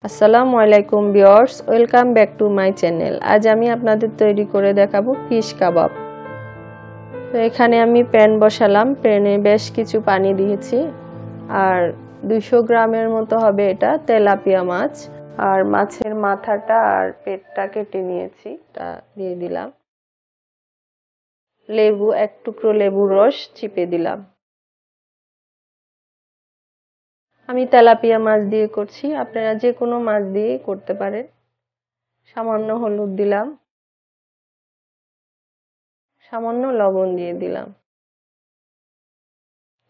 আসসালামু আলাইকুম viewers, welcome back to my channel. আজ আমি আপনাদের তৈরি করে দেখাবো ফিশ কাবাব। তো এখানে আমি প্যান বসালাম, প্যানে বেশ কিছু পানি দিয়েছি আর 200 গ্রামের মতো হবে এটা তেলাপিয়া মাছ। আর মাছের মাথাটা আর পেটটা কেটে নিয়েছি, তা দিয়ে দিলাম। লেবু, এক টুকরো লেবুর রস চিপে দিলাম। আমি তেলাপিয়া মাছ দিয়ে করছি, আপনারা যে কোনো মাছ দিয়ে করতে পারেন। সামান্য হলুদ দিলাম, সামান্য লবণ দিয়ে দিলাম।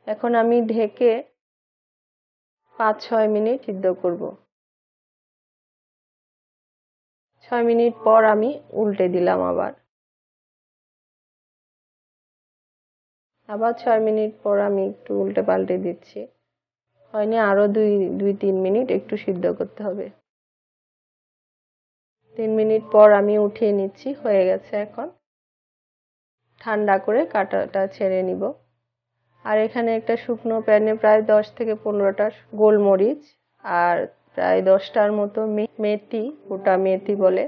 এখন আমি ঢেকে 5-6 মিনিট সিদ্ধ করব। 6 মিনিট পর আমি উল্টে দিলাম আবার 6 মিনিট পর আমি একটু উল্টে পাল্টে দিচ্ছি। হয়নি, আরো 2-3 মিনিট একটু সিদ্ধ করতে হবে। 3 মিনিট পর আমি উঠিয়ে নিচ্ছি, হয়ে গেছে। এখন ঠান্ডা করে কাঁটাটা ছেড়ে নিব। আর এখানে একটা শুকনো প্যানে প্রায় 10 থেকে 15টা গোলমরিচ আর প্রায় 10টার মতো মেথি, গোটা মেথি বলে,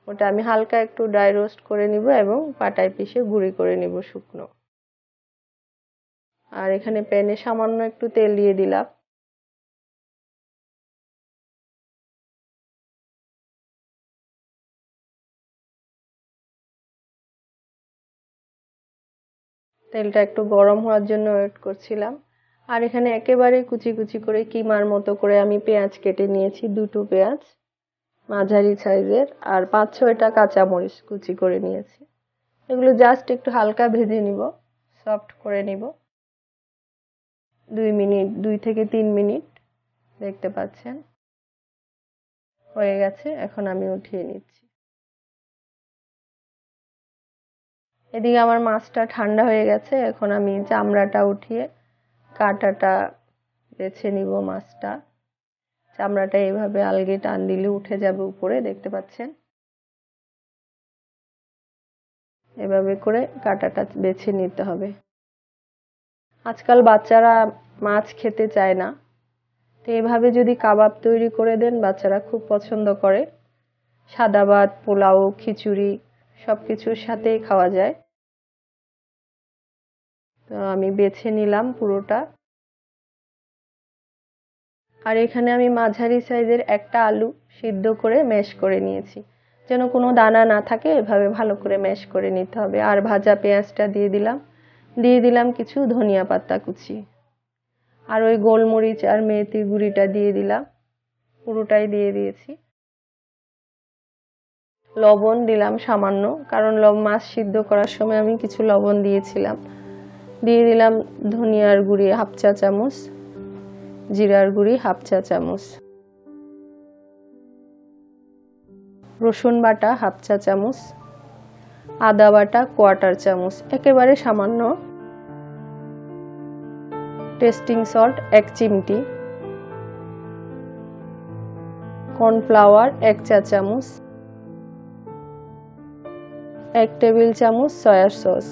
ওটা আমি হালকা একটু ড্রাই রোস্ট করে নিব এবং পাটায় পিষে গুঁড়ি করে নিব শুকনো। আর এখানে প্যানে সামান্য একটু তেল দিয়ে দিলাম। তেলটা একটু গরম হওয়ার জন্য ওয়েট করছিলাম। আর এখানে একেবারে কুচি কুচি করে কিমার মতো করে আমি পেঁয়াজ কেটে নিয়েছি, 2টো পেঁয়াজ মাঝারি সাইজের, আর 5-6টা কাঁচামরিচ কুচি করে নিয়েছি। এগুলো জাস্ট একটু হালকা ভেজে নিব, সফট করে নিব। 2 থেকে 3 মিনিট, দেখতে পাচ্ছেন হয়ে গেছে। এখন আমি উঠিয়ে নিচ্ছি। এদিকে আমার মাছটা ঠান্ডা হয়ে গেছে। এখন আমি চামড়াটা উঠিয়ে কাঁটাটা বেছে নিব। মাছটা চামড়াটা এইভাবে আলগে টান দিলে উঠে যাবে উপরে, দেখতে পাচ্ছেন। এভাবে করে কাঁটাটা বেছে নিতে হবে। আজকাল বাচ্চারা মাছ খেতে চায় না, তো এভাবে যদি কাবাব তৈরি করে দেন বাচ্চারা খুব পছন্দ করে। সাদা ভাত, পোলাও, খিচুড়ি সবকিছুর সাথেই খাওয়া যায়। তো আমি বেছে নিলাম পুরোটা। আর এখানে আমি মাঝারি সাইজের একটা আলু সিদ্ধ করে ম্যাশ করে নিয়েছি, যেন কোনো দানা না থাকে। এভাবে ভালো করে ম্যাশ করে নিতে হবে। আর ভাজা পেঁয়াজটা দিয়ে দিলাম কিছু ধনিয়া পাতা কুচি, আর ওই গোলমরিচ আর মেথি গুঁড়িটা দিয়ে দিলাম, পুরোটাই দিয়ে দিয়েছি। লবণ দিলাম সামান্য, কারণ মাছ সিদ্ধ করার সময় আমি কিছু লবণ দিয়েছিলাম। দিয়ে দিলাম ধনিয়ার গুঁড়ি 1/2 চা চামচ, জিরার গুঁড়ি 1/2 চা চামচ, রসুন বাটা 1/2 চা চামচ, আদা বাটা 1/4 চামচ, একেবারে সামান্য। টেস্টিং সল্ট 1 চিমটি, কর্নফ্লাওয়ার 1 চা চামচ, 1 টেবিল চামচ সয়া সস।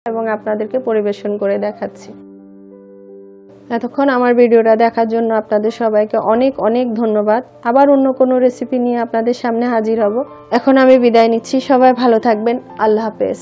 এবং আপনাদেরকে পরিবেশন করে দেখাচ্ছি। এতক্ষণ আমার ভিডিওটা দেখার জন্য আপনাদের সবাইকে অনেক অনেক ধন্যবাদ। আবার অন্য কোনো রেসিপি নিয়ে আপনাদের সামনে হাজির হব। এখন আমি বিদায় নিচ্ছি। সবাই ভালো থাকবেন। আল্লাহ হাফেজ।